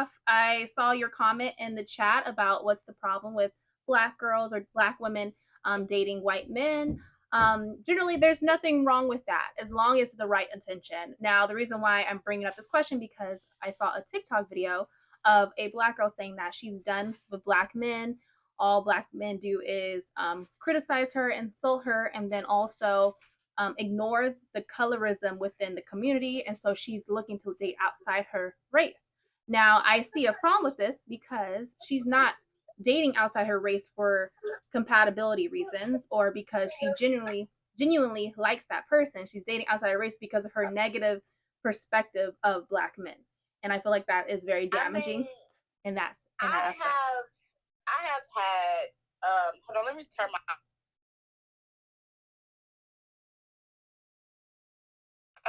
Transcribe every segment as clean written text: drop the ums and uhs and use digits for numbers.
off, I saw your comment in the chat about what's the problem with Black girls or Black women dating white men. Generally, there's nothing wrong with that as long as the right intention. Now, the reason why I'm bringing up this question because I saw a TikTok video of a Black girl saying that she's done with Black men. All Black men do is criticize her, insult her, and then also ignore the colorism within the community. And so she's looking to date outside her race. Now, I see a problem with this because she's not dating outside her race for compatibility reasons or because she genuinely likes that person. She's dating outside her race because of her negative perspective of Black men. And I feel like that is very damaging in that aspect. I have had hold on, let me turn my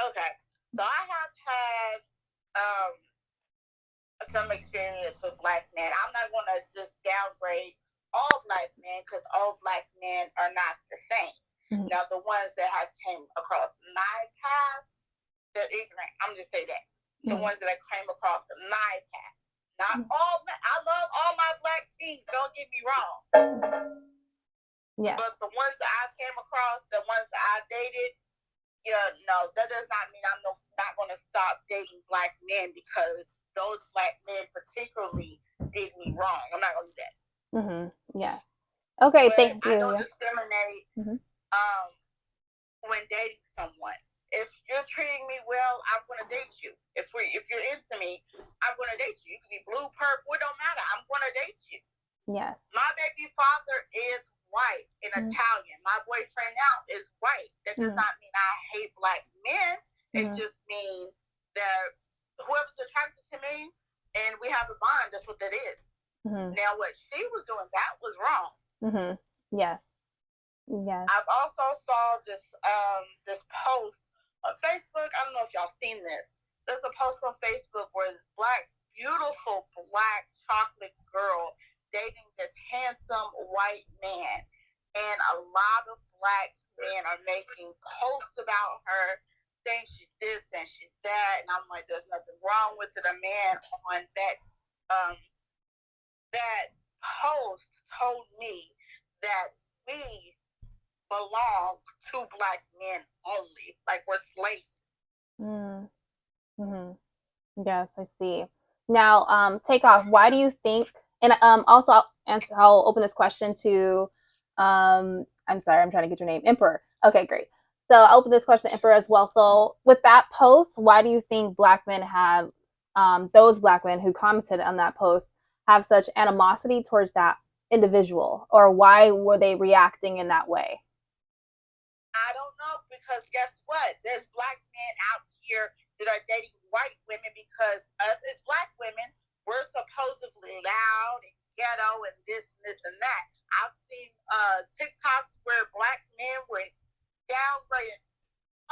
okay. So I have had some experience with Black men. I'm not gonna just downgrade all Black men because all Black men are not the same. Mm-hmm. Now the ones that have came across my path, they're ignorant. I'm just say that. The ones that I came across my path. Not all men. I love all my Black kings, don't get me wrong. Yes. But the ones that I came across, the ones that I dated, no, that does not mean I'm not going to stop dating Black men because those Black men particularly did me wrong. I'm not going to do that. Mm-hmm. Yeah. Okay, but thank you. I don't discriminate when dating someone. If you're treating me well, I'm going to date you. If you're into me, I'm going to date you. You can be blue, purple, it don't matter. I'm going to date you. Yes. My baby father is white and Italian. My boyfriend now is white. That does not mean I hate Black men. It just means that whoever's attracted to me and we have a bond, that's what that is. Now, what she was doing, that was wrong. Yes. Yes. I've also saw this post on Facebook. I don't know if y'all seen this. There's a post on Facebook where this beautiful Black chocolate girl dating this handsome white man, and a lot of Black men are making posts about her, saying she's this and she's that, and I'm like, there's nothing wrong with it. A man on that post told me that we belong to Black men only, like we're slaves. Yes, I see. Now, Takeoff, why do you think? And also, I'll open this question to. I'm sorry, I'm trying to get your name, Emperor. Okay, great. So I'll open this question to Emperor as well. So with that post, why do you think Black men have those Black men who commented on that post have such animosity towards that individual, or why were they reacting in that way? I don't know, because guess what? There's Black men out here that are dating white women because us as Black women, we're supposedly loud and ghetto and this and that. I've seen TikToks where Black men were downgrading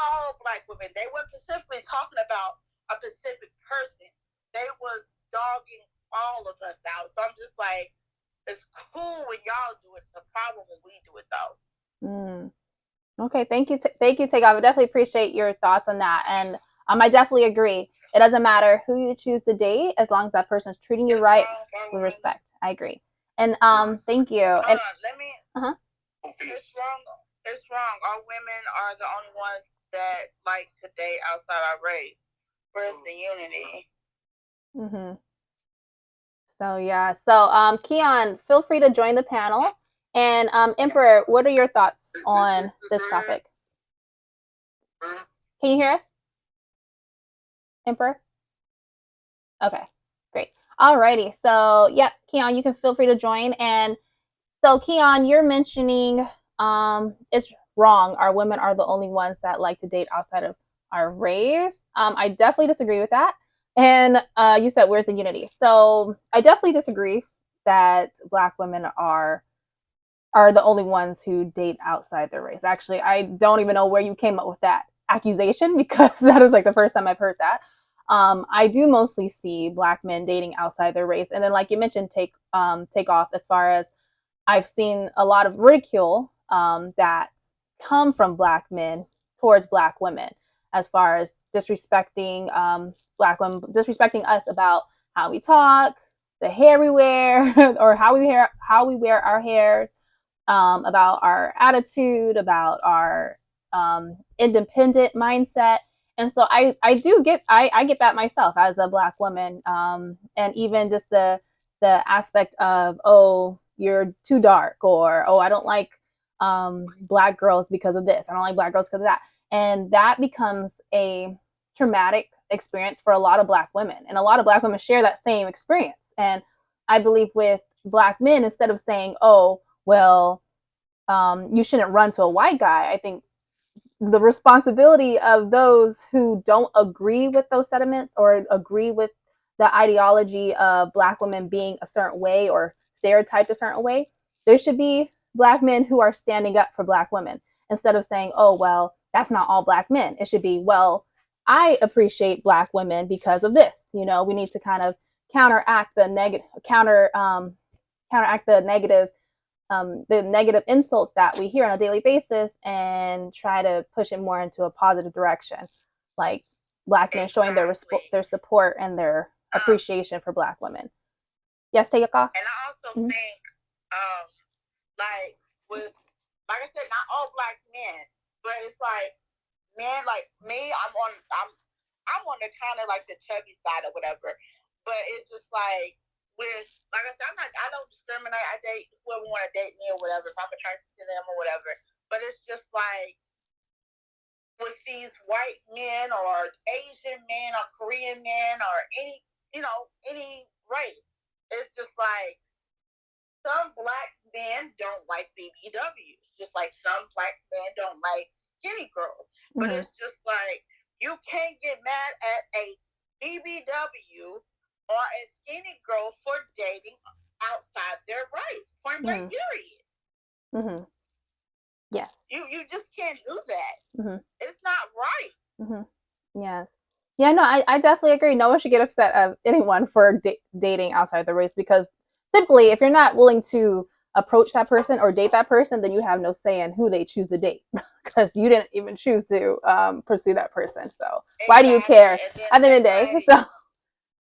all Black women. They weren't specifically talking about a specific person. They was dogging all of us out. So I'm just like, it's cool when y'all do it. It's a problem when we do it, though. Okay, thank you, Takeoff. I definitely appreciate your thoughts on that, and I definitely agree. It doesn't matter who you choose to date as long as that person is treating you right with respect. I agree. And thank you. Hold and on, let me. It's wrong. It's wrong. All women are the only ones that like to date outside our race. Where's the unity? So yeah. So Keon, feel free to join the panel. And Emperor, what are your thoughts on this topic? Can you hear us, Emperor? Okay, great. Alrighty. So yeah, Keon, you can feel free to join. And so Keon, you're mentioning it's wrong. Our women are the only ones that like to date outside of our race. I definitely disagree with that. And you said, where's the unity? So I definitely disagree that Black women are the only ones who date outside their race. Actually, I don't even know where you came up with that accusation, because that is like the first time I've heard that. I do mostly see Black men dating outside their race. And then, like you mentioned, Takeoff, as far as I've seen a lot of ridicule that come from Black men towards Black women, as far as disrespecting Black women, disrespecting us about how we talk, the hair we wear, or how we wear our hair, about our attitude, about our independent mindset. And so I get that myself as a Black woman, and even just the aspect of, oh, you're too dark, or oh, I don't like Black girls because of this. I don't like Black girls because of that, and that becomes a traumatic experience for a lot of Black women, and a lot of Black women share that same experience. And I believe with Black men, instead of saying, oh, well, you shouldn't run to a white guy, I think the responsibility of those who don't agree with those sentiments or agree with the ideology of Black women being a certain way or stereotyped a certain way, there should be Black men who are standing up for Black women, instead of saying, oh, well, that's not all Black men. It should be, well, I appreciate Black women because of this. We need to kind of counteract the negative, counteract the negative insults that we hear on a daily basis, and try to push it more into a positive direction, like Black men showing Exactly. their support and their Um, appreciation for Black women. Yes, take a call. and I also Mm-hmm. think, um, like with, like I said, not all Black men, but it's like men like me. I'm on the kind of like the chubby side or whatever. But it's just like with, like I said, I don't discriminate. I date whoever want to date me or whatever. If I'm attracted to them or whatever. But it's just like with these white men or Asian men or Korean men or any race. It's just like some Black men don't like BBWs, just like some Black men don't like skinny girls. But Mm-hmm. it's just like you can't get mad at a BBW or a skinny girl for dating outside their race. Point blank, Mm-hmm. period. Mm-hmm. Yes. You just can't do that. Mm-hmm. It's not right. Mm-hmm. Yes. Yeah, no, I definitely agree. No one should get upset of anyone for dating outside the race, because typically, if you're not willing to approach that person or date that person, then you have no say in who they choose to date, because you didn't even choose to pursue that person. So why do you Exactly. care And then at the end say of the day? like So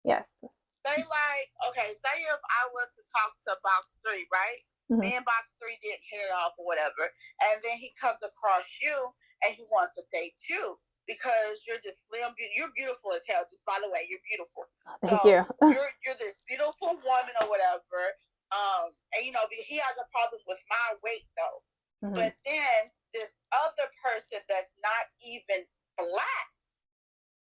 yes. say like, okay, say if I was to talk to box three, right? Mm-hmm. Me and box three didn't hit it off or whatever, and then he comes across you and he wants to date you because you're just slim. You're beautiful as hell. Just by the way, you're beautiful. Thank So you. you're this beautiful woman or whatever. And he has a problem with my weight though. Mm-hmm. But then this other person that's not even Black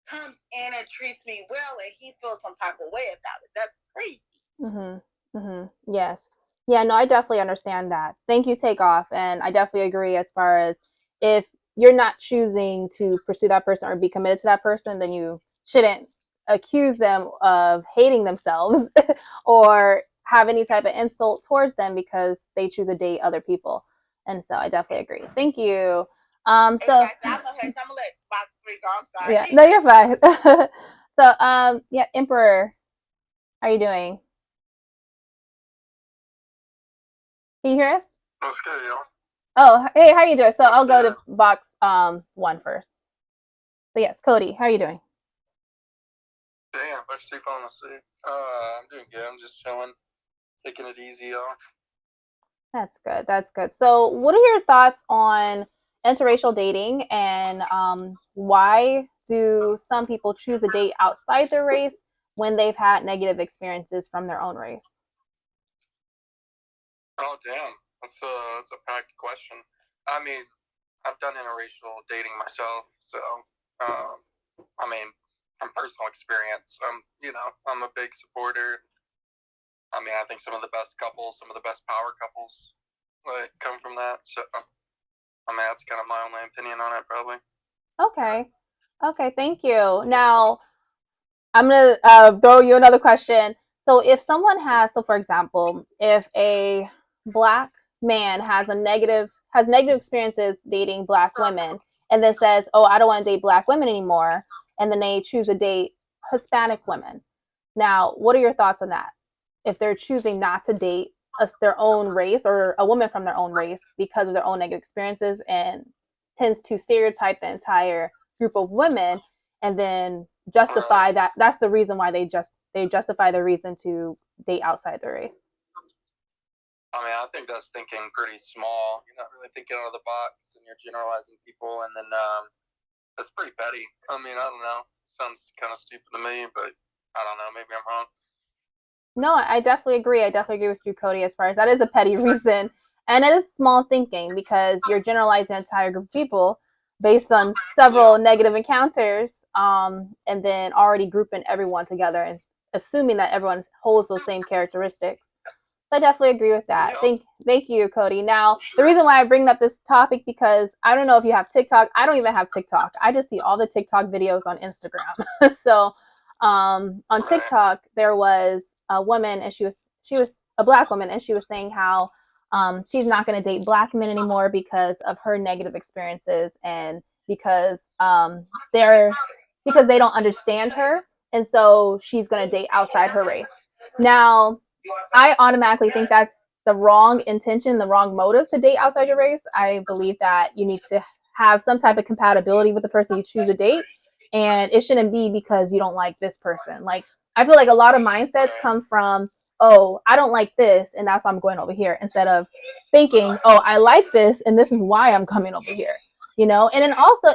comes in and treats me well, and he feels some type of way about it. That's crazy. Mm-hmm. Mm-hmm. Yes. Yeah, no, I definitely understand that. Thank you, Takeoff. And I definitely agree, as far as, if you're not choosing to pursue that person or be committed to that person, then you shouldn't accuse them of hating themselves or have any type of insult towards them because they choose to date other people. And so I definitely agree. Thank you. So Exactly. I'm gonna let box three go. I'm yeah, sorry. no, you're fine. So yeah, Emperor, how are you doing? Can you hear us? That's good, yo. Oh, hey, how you doing? So That's I'll go good. to box one first. So yes, Cody, how are you doing? Damn, let's sleep on the seat. I'm doing good. I'm just chilling, taking it easy, yo. That's good. That's good. So, what are your thoughts on interracial dating, and why do some people choose a date outside their race when they've had negative experiences from their own race? Oh, damn. That's a packed question. I mean, I've done interracial dating myself, so um, I mean, from personal experience, I'm a big supporter. I mean, I think some of the best couples, some of the best power couples, like come from that. So, I mean, that's kind of my only opinion on it, probably. Okay. Okay, thank you. Now, I'm gonna throw you another question. So, if someone has, so for example, if a Black man has negative experiences dating Black women, and then says, "Oh, I don't want to date Black women anymore," and then they choose to date Hispanic women. Now, what are your thoughts on that? If they're choosing not to date their own race, or a woman from their own race, because of their own negative experiences, and tends to stereotype the entire group of women, and then justify Right. that that's the reason why they just they justify the reason to date outside their race. I mean, I think that's thinking pretty small. You're not really thinking out of the box, and you're generalizing people, and then that's pretty petty. I mean, I don't know. Sounds kind of stupid to me, but I don't know. Maybe I'm wrong. No, I definitely agree. I definitely agree with you, Cody, as far as that is a petty reason. And it is small thinking because you're generalizing an entire group of people based on several negative encounters, and then already grouping everyone together and assuming that everyone holds those same characteristics. So I definitely agree with that. Thank you, Cody. Now, the reason why I bring up this topic because I don't know if you have TikTok. I don't even have TikTok. I just see all the TikTok videos on Instagram. So on TikTok, there was a woman, and she was a black woman, and she was saying how she's not going to date black men anymore because of her negative experiences and because they're because they don't understand her, and so she's going to date outside her race. Now, I automatically think that's the wrong intention, the wrong motive to date outside your race. I believe that you need to have some type of compatibility with the person you choose to date, and it shouldn't be because you don't like this person. Like, I feel like a lot of mindsets come from, oh, I don't like this, and that's why I'm going over here, instead of thinking, oh, I like this, and this is why I'm coming over here. You know, and then also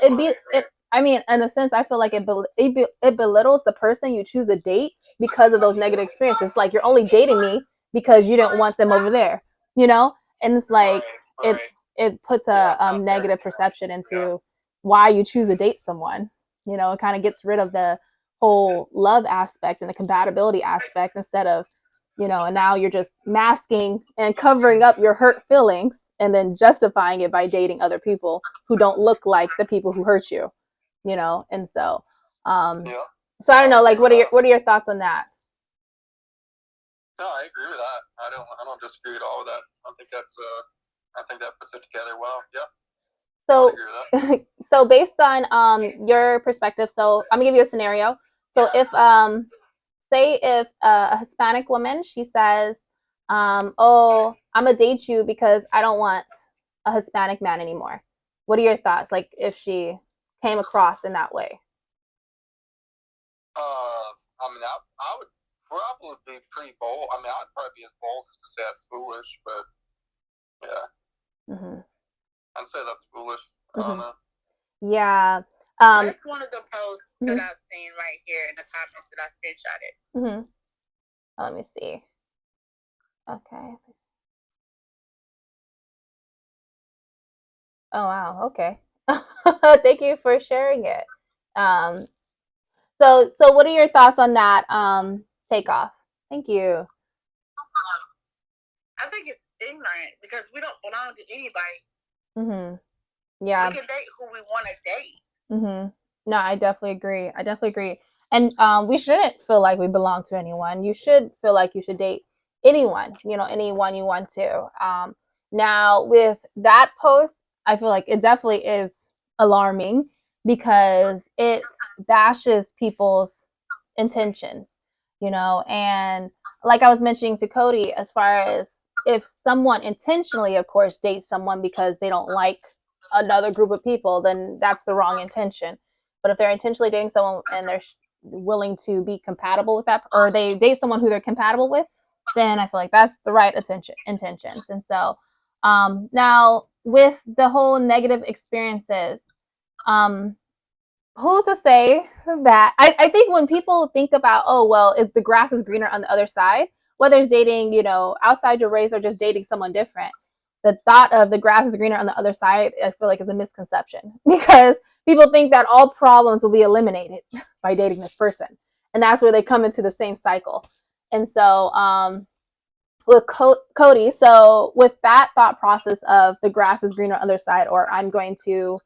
I mean, in a sense, I feel like it belittles the person you choose to date because of those negative experiences. Like, you're only dating me because you didn't want them over there, you know? And it's like it puts a negative perception into why you choose to date someone. You know, it kind of gets rid of the whole love aspect and the compatibility aspect instead of, you know, and now you're just masking and covering up your hurt feelings and then justifying it by dating other people who don't look like the people who hurt you, you know? And so, so I don't know, like, what are your thoughts on that? No, I agree with that. I don't disagree at all with that. I think that puts it together well. Yeah. So, so based on your perspective, so I'm gonna give you a scenario. So if say if a Hispanic woman, she says, oh, I'm gonna date you because I don't want a Hispanic man anymore. What are your thoughts? Like, if she came across in that way? I mean, I would probably be pretty bold. I mean, I'd probably be as bold as to say that's foolish, but yeah. I'd say that's foolish. I don't know. Yeah. That's one of the posts that I've seen right here in the comments that I screenshotted. Let me see. Okay. Oh wow. Okay. Thank you for sharing it. So what are your thoughts on that takeoff? Thank you. I think it's ignorant because we don't belong to anybody. Yeah. We can date who we want to date. No, I definitely agree. I definitely agree. And we shouldn't feel like we belong to anyone. You should feel like you should date anyone, you know, anyone you want to. Now, with that post, I feel like it definitely is alarming because it bashes people's intentions, you know. And like I was mentioning to Cody, as far as if someone intentionally, of course, dates someone because they don't like another group of people, then that's the wrong intention. But if they're intentionally dating someone and they're willing to be compatible with that, or they date someone who they're compatible with, then I feel like that's the right intentions. And so now with the whole negative experiences, who's to say that I think when people think about, oh well, if the grass is greener on the other side, whether it's dating, you know, outside your race or just dating someone different, the thought of the grass is greener on the other side, I feel like is a misconception because people think that all problems will be eliminated by dating this person, and that's where they come into the same cycle. And so with Cody, so with that thought process of the grass is greener on the other side, or I'm going to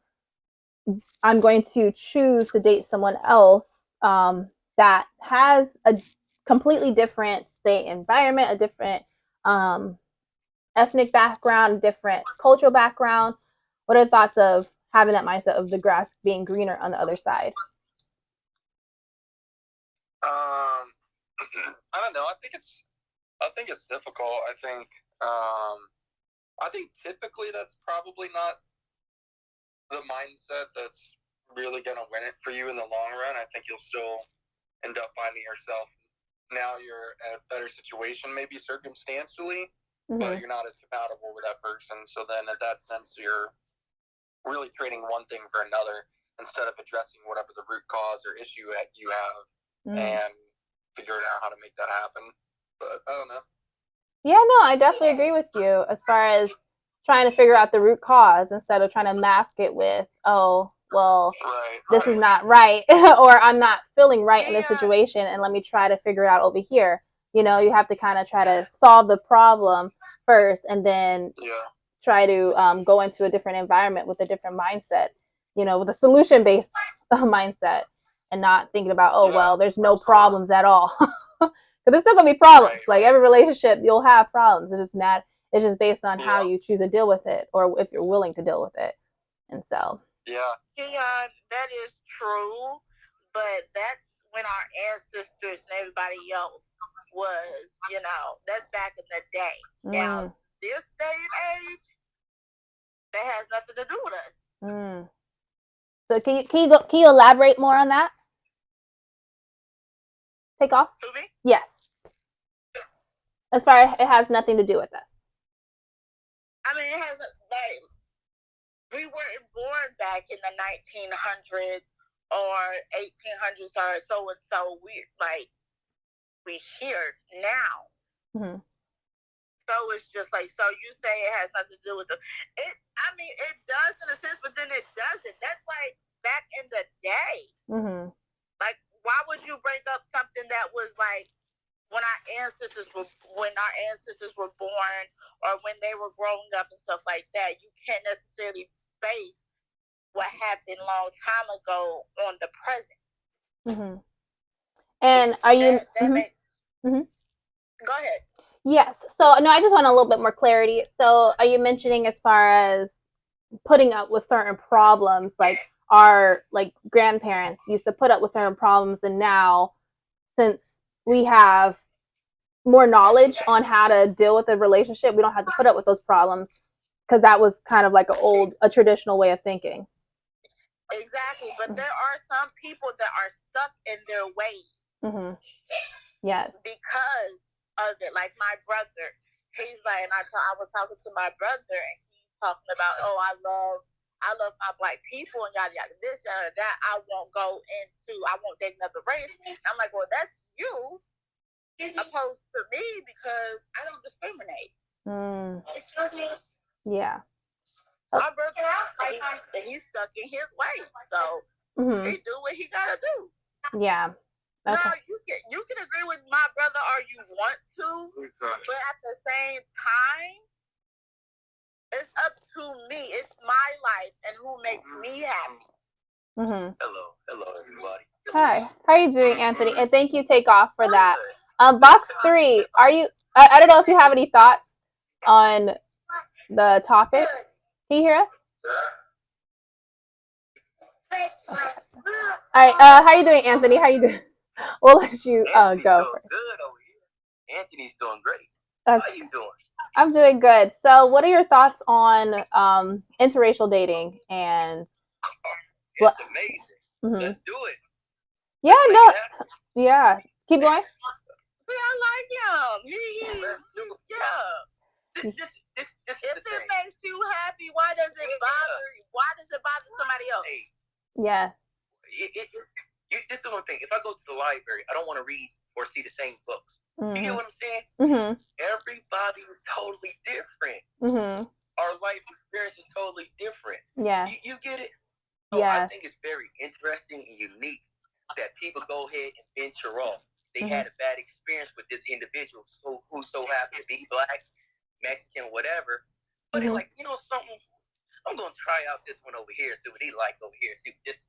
choose to date someone else that has a completely different, say, environment, a different ethnic background, different cultural background. What are the thoughts of having that mindset of the grass being greener on the other side? I don't know. I think it's difficult. I think typically that's probably not the mindset that's really going to win it for you in the long run. I think you'll still end up finding yourself now you're in a better situation, maybe circumstantially, Mm-hmm. but you're not as compatible with that person. So then, in that sense, you're really trading one thing for another instead of addressing whatever the root cause or issue that you have and figuring out how to make that happen. But I don't know. Yeah, no, I definitely agree with you as far as trying to figure out the root cause instead of trying to mask it with, oh, well, this is not right, or I'm not feeling right in this situation, and let me try to figure it out over here. You know, you have to kind of try to solve the problem first, and then try to go into a different environment with a different mindset, you know, with a solution-based mindset, and not thinking about, oh, well, there's no problems at all. Because there's still gonna be problems. Like every relationship, you'll have problems. It's just mad. It's just based on how you choose to deal with it, or if you're willing to deal with it. And so, yeah, that is true. But that's when our ancestors and everybody else was, you know, that's back in the day. Now, this day and age, that has nothing to do with us. So can you elaborate more on that? Take off? To me? Yes. As far as it has nothing to do with us. I mean, it has, like, we weren't born back in the 1900s or 1800s or so and so. We here now. So it's just like, so you say it has nothing to do with us. I mean, it does in a sense, but then it doesn't. That's like back in the day. Like, why would you bring up something that was like when our ancestors were born, or when they were growing up and stuff like that? You can't necessarily base what happened a long time ago on the present. And are you? That makes. Go ahead. Yes. So no, I just want a little bit more clarity. So are you mentioning as far as putting up with certain problems, like our grandparents used to put up with certain problems, and now since we have more knowledge on how to deal with a relationship, we don't have to put up with those problems, because that was kind of like a traditional way of thinking. Exactly, but there are some people that are stuck in their ways. Yes. Because of it. Like my brother, he's like, and I was talking to my brother, and he's talking about, oh, I love my black people and yada yada this yada that. I won't date another race. And I'm like, well, that's you, opposed to me, because I don't discriminate. Excuse me. Yeah. My brother, he's stuck in his ways, so he do what he gotta do. Yeah. Okay. No, you can agree with my brother or you want to, but at the same time, it's up to me. It's my life and who makes me happy. Hello, everybody. Hi, how are you doing, Anthony? And thank you, Takeoff, for that. Box 3, are you? I don't know if you have any thoughts on the topic. Can you hear us? Okay. All right. How are you doing, Anthony? How are you doing? We'll let you go first. Good over here. Anthony's doing great. How are you doing? I'm doing good. So, what are your thoughts on interracial dating? And it's amazing. Let's do it. Yeah, no. Yeah. Keep going. See, I like him. Yeah. If it makes you happy, why does it bother you? Why does it bother somebody else? Yeah. This is one thing. If I go to the library, I don't want to read or see the same books. You get what I'm saying? Everybody is totally different. Our life experience is totally different. Yeah. You get it? So I think it's very interesting and unique that people go ahead and venture off. They had a bad experience with this individual who so happened to be black, Mexican, whatever. But they're like, you know something? I'm going to try out this one over here, see what he like over here, see what this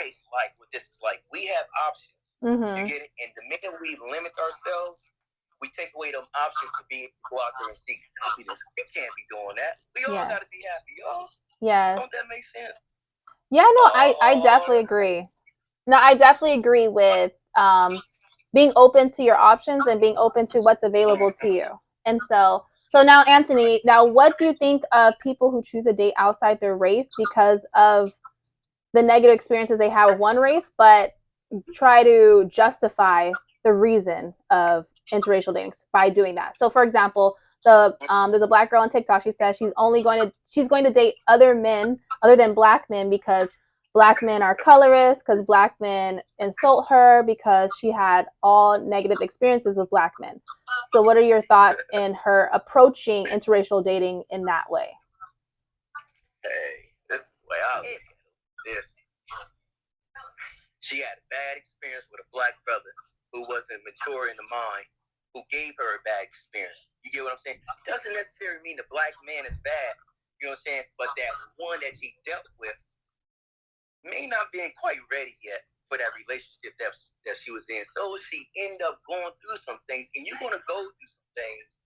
tastes like, what this is like. We have options. You get it? And the minute we limit ourselves, we take away them options to be able to go out there and seek happiness. We can't be doing that. We all got to be happy, y'all. Yes. Don't that make sense? Yeah, no, I definitely agree. No, I definitely agree with being open to your options and being open to what's available to you. And so now, Anthony, what do you think of people who choose to date outside their race because of the negative experiences they have with one race, but try to justify the reason of interracial dating by doing that. So, for example, there's a black girl on TikTok. She says she's going to date other men other than black men because black men are colorist, because black men insult her, because she had all negative experiences with black men. So, what are your thoughts in her approaching interracial dating in that way? Hey, this is the way I look at this. She had a bad experience with a black brother who wasn't mature in the mind, who gave her a bad experience. You get what I'm saying? Doesn't necessarily mean the black man is bad. You know what I'm saying? But that one that she dealt with may not been quite ready yet for that relationship that she was in. So she ended up going through some things, and you're going to go through some things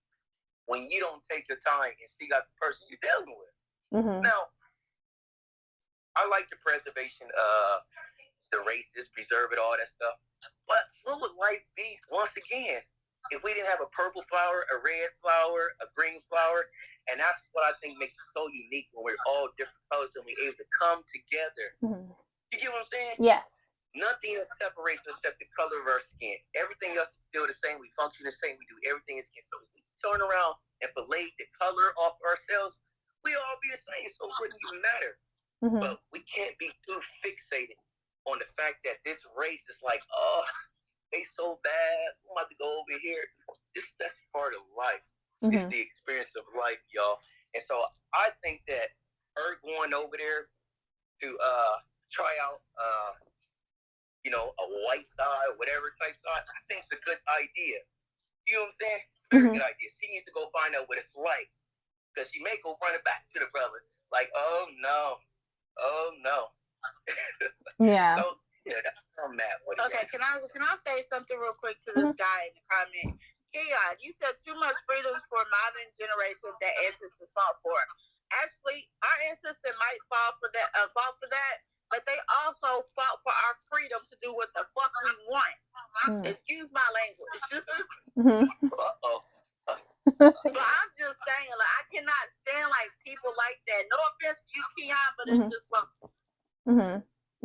when you don't take your time and seek out the person you're dealing with. Mm-hmm. Now, I like the preservation of the races, preserve it, all that stuff. But what would life be, once again, if we didn't have a purple flower, a red flower, a green flower? And that's what I think makes it so unique when we're all different colors and we're able to come together. Mm-hmm. You get what I'm saying? Yes. Nothing that separates us except the color of our skin. Everything else is still the same. We function the same. We do everything as skin. So if we turn around and fillet the color off ourselves, we all be the same. So it wouldn't even matter. Mm-hmm. But we can't be too fixated on the fact that this race is like, oh, they so bad. I'm about to go over here. That's part of life. Mm-hmm. It's the experience of life, y'all. And so I think that her going over there to try out, a white side, whatever type side, I think it's a good idea. You know what I'm saying? It's a very good idea. She needs to go find out what it's like, because she may go running back to the brother like, oh no. Yeah. So yeah, that's where I'm at. Okay, can I say something real quick to this guy in the comment? Keon, you said too much freedoms for modern generation that ancestors fought for. Actually, our ancestors might fall for that, but they also fought for our freedom to do what the fuck we want. Excuse my language. Uh-oh. But I'm just saying, like, I cannot stand like people like that. No offense to you, Keon, but it's just like.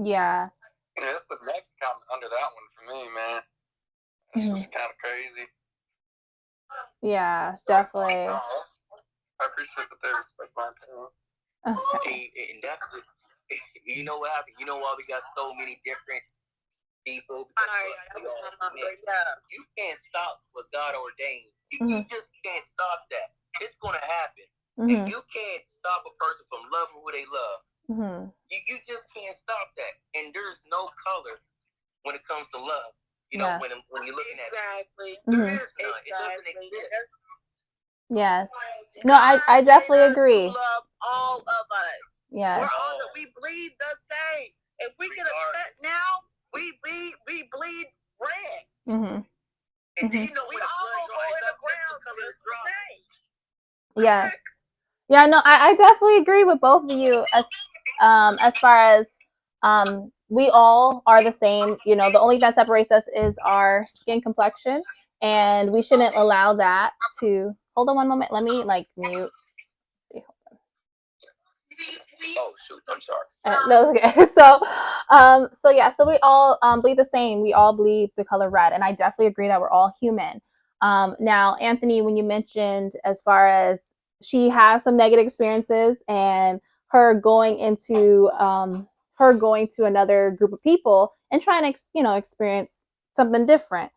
Yeah. Yeah, it's the next comment under that one for me, man. It's just kind of crazy. Yeah, definitely. I appreciate that they respect my opinion. Okay. And that's it. You know what happened? You know why we got so many different people? You can't stop what God ordained. You just can't stop that. It's going to happen. And you can't stop a person from loving who they love. You just can't stop that. And there's no color when it comes to love. You know, when you're looking at it. There is none. It doesn't exist. Yes. No, I definitely agree. Love all of us. Yes. We bleed the same. If we get upset now, we bleed red. And do you know we all go in the ground just the same. Yes. Yeah, no, I definitely agree with both of you as far as we all are the same. You know, the only thing that separates us is our skin complexion, and we shouldn't allow that to. Hold on one moment. Let me mute. Oh shoot! I'm sorry. No, it's okay. So we all bleed the same. We all bleed the color red, and I definitely agree that we're all human. Now, Anthony, when you mentioned as far as she has some negative experiences and her going into another group of people and trying to experience something different,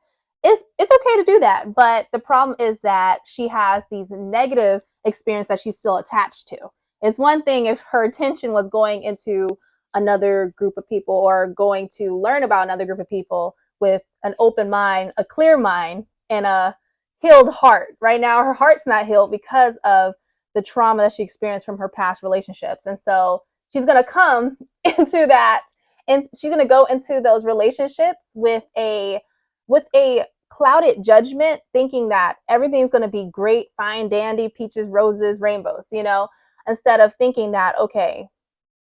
it's okay to do that. But the problem is that she has these negative experiences that she's still attached to. It's one thing if her attention was going into another group of people or going to learn about another group of people with an open mind, a clear mind, and a healed heart. Right now, her heart's not healed because of the trauma that she experienced from her past relationships. And so she's going to come into that, and she's going to go into those relationships with a clouded judgment, thinking that everything's going to be great, fine, dandy, peaches, roses, rainbows, instead of thinking that, okay,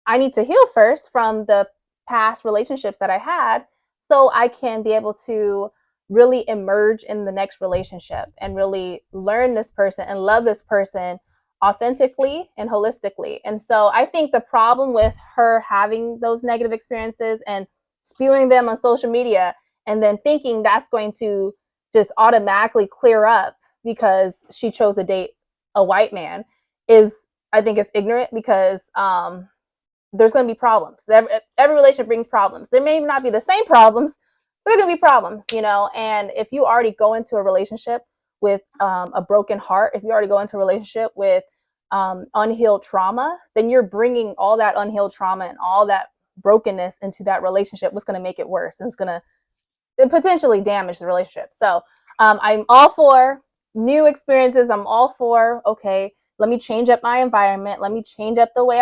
I need to heal first from the past relationships that I had so I can be able to really emerge in the next relationship and really learn this person and love this person authentically and holistically. And so I think the problem with her having those negative experiences and spewing them on social media and then thinking that's going to just automatically clear up because she chose to date a white man is, I think, it's ignorant, because there's going to be problems. Every relationship brings problems. There may not be the same problems, but there are going to be problems, and if you already go into a relationship with a broken heart, if you already go into a relationship with unhealed trauma, then you're bringing all that unhealed trauma and all that brokenness into that relationship. What's going to make it worse, and it's going to potentially damage the relationship. So I'm all for new experiences. I'm all for, okay, let me change up my environment. Let me change up the way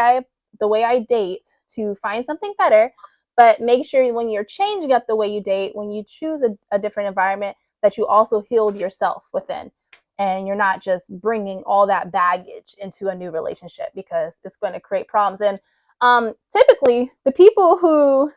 I date to find something better. But make sure when you're changing up the way you date, when you choose a different environment, that you also healed yourself within, and you're not just bringing all that baggage into a new relationship, because it's going to create problems. And typically, the people who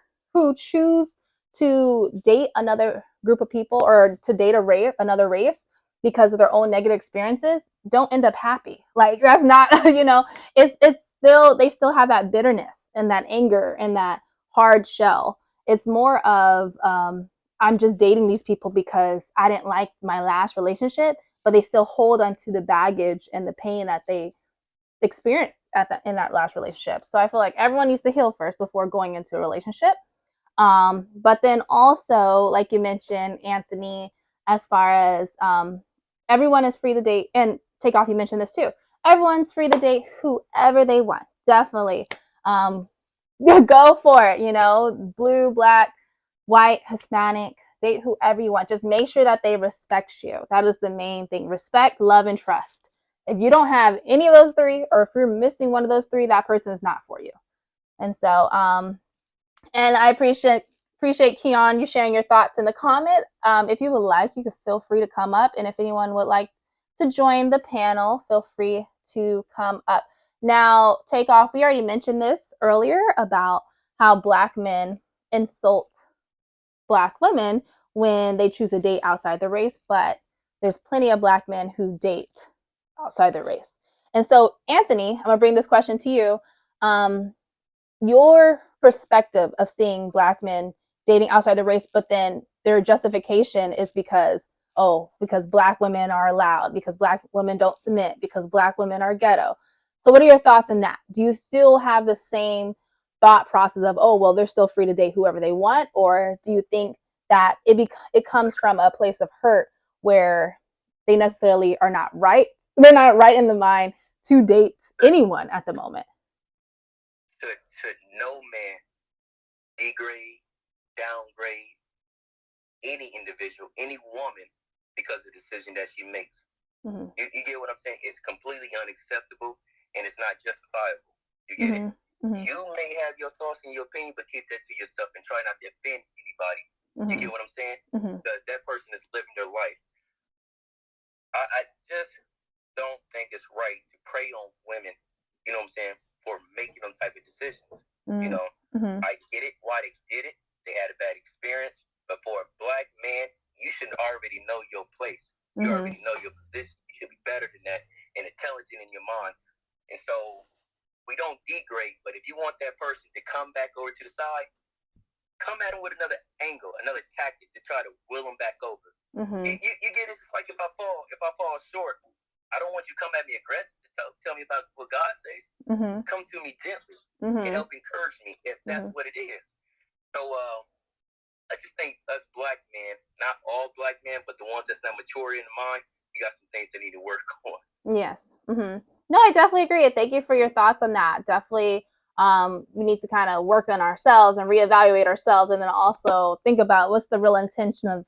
choose to date another group of people, or to date another race, because of their own negative experiences, don't end up happy. Like, that's not, it's still, they still have that bitterness and that anger and that hard shell. It's more of, I'm just dating these people because I didn't like my last relationship, but they still hold onto the baggage and the pain that they experienced in that last relationship. So I feel like everyone needs to heal first before going into a relationship. But then also, like you mentioned, Anthony, as far as everyone is free to date, and Takeoff, you mentioned this too. Everyone's free to date whoever they want. Definitely. Go for it, blue, black, white, Hispanic, date whoever you want. Just make sure that they respect you. That is the main thing. Respect, love, and trust. If you don't have any of those three, or if you're missing one of those three, that person is not for you. And so, and I appreciate Keon, you sharing your thoughts in the comment. If you would like, you could feel free to come up. And if anyone would like to join the panel, feel free to come up. Now, Takeoff, we already mentioned this earlier about how Black men insult Black women when they choose to date outside the race, but there's plenty of Black men who date outside the race. And so, Anthony, I'm going to bring this question to you. Your perspective of seeing Black men dating outside the race, but then their justification is because Black women are allowed, because Black women don't submit, because Black women are ghetto. So what are your thoughts on that? Do you still have the same thought process of, well, they're still free to date whoever they want? Or do you think that it comes from a place of hurt where they necessarily are not right? They're not right in the mind to date anyone at the moment. To no man degrade, downgrade any individual, any woman, because of the decision that she makes. Mm-hmm. You get what I'm saying? It's completely unacceptable, and it's not justifiable. You get it? Mm-hmm. You may have your thoughts and your opinion, but keep that to yourself and try not to offend anybody. Mm-hmm. You get what I'm saying? Mm-hmm. Because that person is living their life. I just don't think it's right to prey on women, you know what I'm saying, for making them type of decisions. Mm-hmm. You know, mm-hmm. I get it why they did it. They had a bad experience. But for a Black man, you should already know your place. You mm-hmm. already know your position. You should be better than that and intelligent in your mind. And so we don't degrade, but if you want that person to come back over to the side, come at them with another angle, another tactic to try to will them back over. Mm-hmm. You get it? It's like if I fall short, I don't want you to come at me aggressive to tell me about what God says. Mm-hmm. Come to me gently mm-hmm. and help encourage me if that's mm-hmm. what it is. So I just think us Black men, not all Black men, but the ones that's not mature in the mind, you got some things that need to work on. Yes. Mm-hmm. No, I definitely agree. Thank you for your thoughts on that. Definitely, we need to kind of work on ourselves and reevaluate ourselves, and then also think about what's the real intention of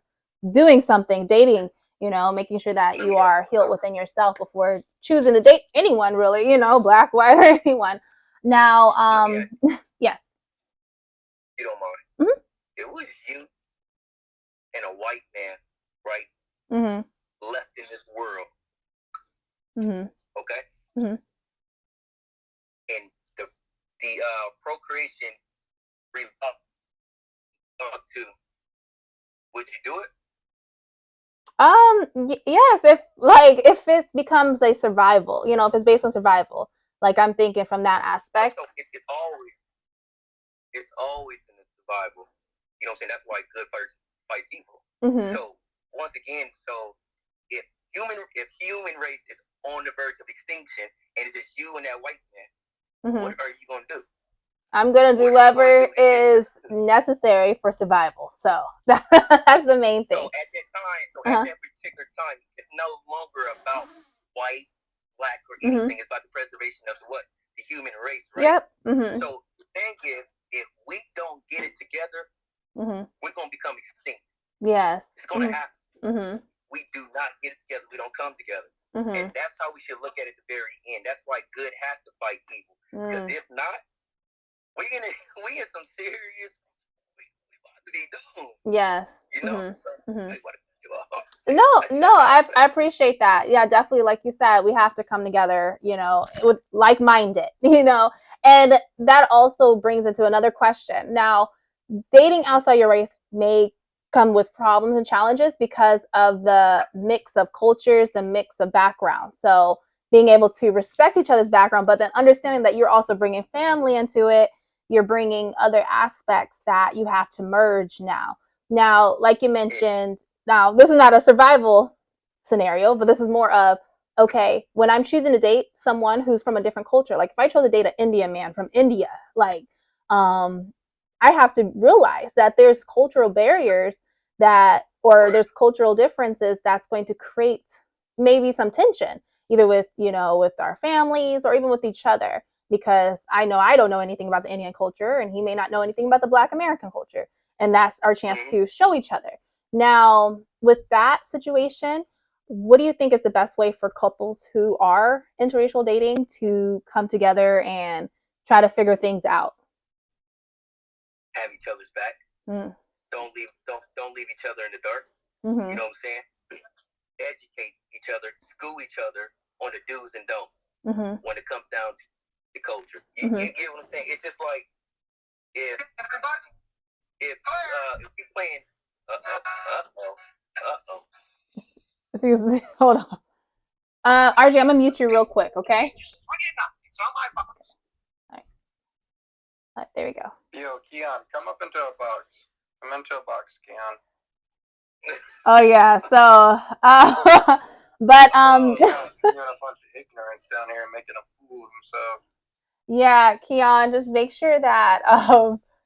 doing something, dating, making sure that you are healed within yourself before choosing to date anyone, really, Black, white, or anyone. Now, yes. You don't mind. Mm-hmm. It was you and a white man, right? Mm-hmm. Left in this world. Mm-hmm. Okay? Mm-hmm. And the procreation up to, would you do it? Yes, if it becomes a survival, if it's based on survival, like I'm thinking from that aspect. So it's always in the survival. You know what I'm saying? That's why good fights evil. Mm-hmm. So once again, so if human race is on the verge of extinction and it's just you and that white man, what are you gonna do? I'm gonna do whatever is necessary for survival. So that's the main thing. So at that particular time, it's no longer about white, black, or anything. It's about the preservation of the human race, right? Yep. So the thing is, if we don't get it together, we're gonna become extinct. Yes, it's gonna happen. We do not get it together. We don't come together, and that's how we should look at it at the very end. That's why good has to fight evil, because if not, we in some serious. We about to be doomed. Yes. You know. No, I appreciate that. Yeah, definitely. Like you said, we have to come together, with like-minded, and that also brings into another question. Now, dating outside your race may come with problems and challenges because of the mix of cultures, the mix of backgrounds. So being able to respect each other's background, but then understanding that you're also bringing family into it, you're bringing other aspects that you have to merge now. Now, like you mentioned, now this is not a survival scenario, but this is more of, okay, when I'm choosing to date someone who's from a different culture, like if I chose to date an Indian man from India, like, I have to realize that there's cultural barriers or there's cultural differences that's going to create maybe some tension, either with, with our families or even with each other, because I know I don't know anything about the Indian culture and he may not know anything about the Black American culture. And that's our chance to show each other. Now, with that situation, what do you think is the best way for couples who are interracial dating to come together and try to figure things out? Have each other's back. Don't leave each other in the dark. You know what I'm saying? Educate each other, school each other on the do's and don'ts when it comes down to the culture. You get what I'm saying? It's just like if we playing hold on. RJ, I'm gonna mute you real quick, okay? It's on my box. All right, there we go. Yo, Keon, come up into a box. Come into a box, Keon. Oh yeah, so but Keon's a bunch of ignorance down here making a fool of himself. Yeah, Keon, just make sure that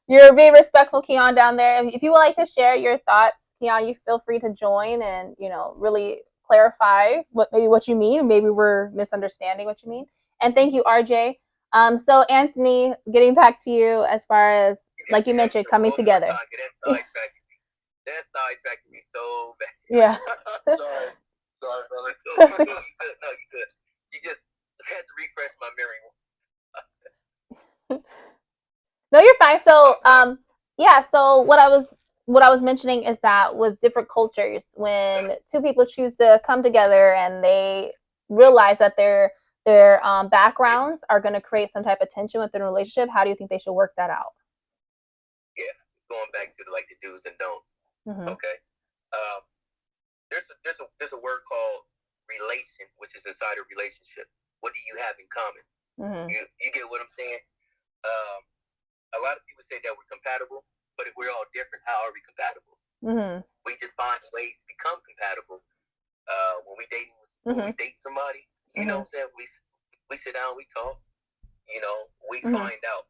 you're being respectful, Keon, down there. If you would like to share your thoughts, Keon, you feel free to join and really clarify what you mean. Maybe we're misunderstanding what you mean. And thank you, RJ. So Anthony, getting back to you as far as like you mentioned, coming together. That sidetracked me so bad. Yeah. Sorry, brother. No, you good. You just had to refresh my memory. No, you're fine. So, yeah. So what I was mentioning is that with different cultures, when two people choose to come together and they realize that their backgrounds are going to create some type of tension within a relationship, how do you think they should work that out? Yeah, going back to the do's and don'ts. Okay. There's a word called relation, which is inside a relationship. What do you have in common? You get what I'm saying? A lot of people say that we're compatible, but if we're all different, how are we compatible? We just find ways to become compatible. When we date somebody, you know what I'm saying? We sit down, we talk. We find out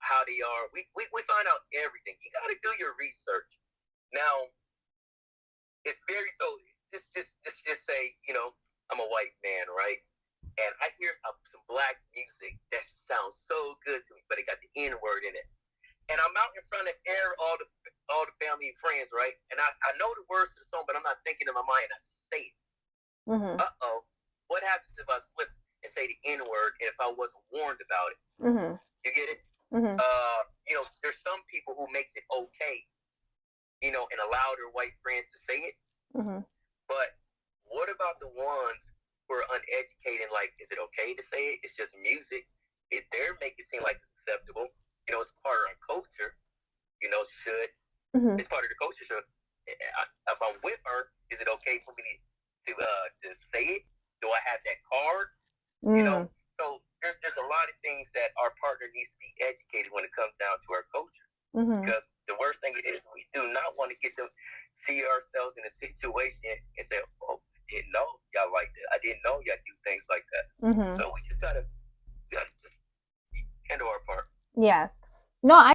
how they are. We find out everything. You got to do your research. Now, it's very so. Just say, I'm a white man, right? And I hear some black music that sounds so good to me, but it got the N word in it. And I'm out in front of all the family and friends, right? And I know the words to the song, but I'm not thinking in my mind. I say it. What happens if I slip and say the N word if I wasn't warned about it? You get it? There's some people who makes it okay, and allow their white friends to say it. But what about the ones who are uneducated? Like, is it okay to say it? It's just music. If they're making it seem like it's acceptable, it's part of our culture. Should it's part of the culture. Should if I'm with her, is it okay for me to say it? Do I have that card? So there's a lot of things that our partner needs to be educated when it comes down to our culture. Because the worst thing is we do not want to get them see ourselves in a situation and say, "Oh, I didn't know y'all like that. I didn't know y'all do things like that." So we just gotta just handle our part. Yes. No, I